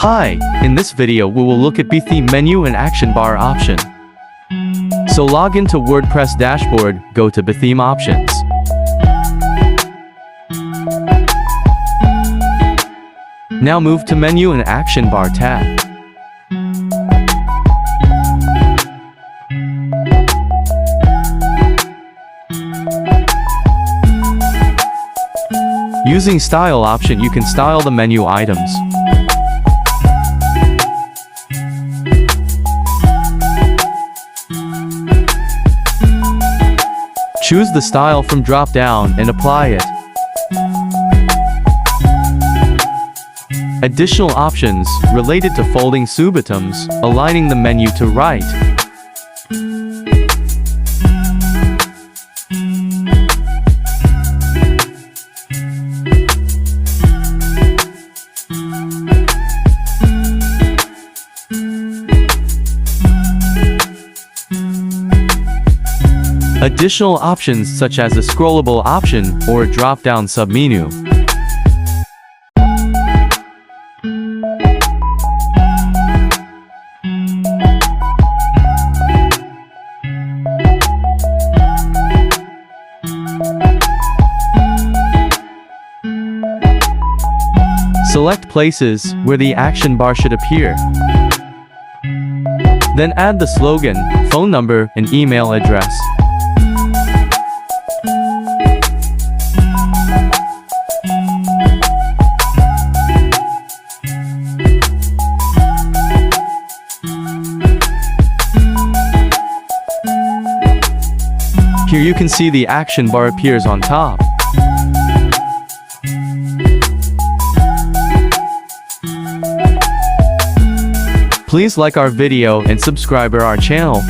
Hi, in this video we will look at Betheme menu and action bar option. So log into WordPress dashboard, go to Betheme options. Now move to menu and action bar tab. Using style option you can style the menu items. Choose the style from drop down and apply it. Additional options related to folding subatoms, aligning the menu to right. Additional options such as a scrollable option or a drop-down submenu. Select places where the action bar should appear. Then add the slogan, phone number, and email address. Here you can see the action bar appears on top. Please like our video and subscribe to our channel.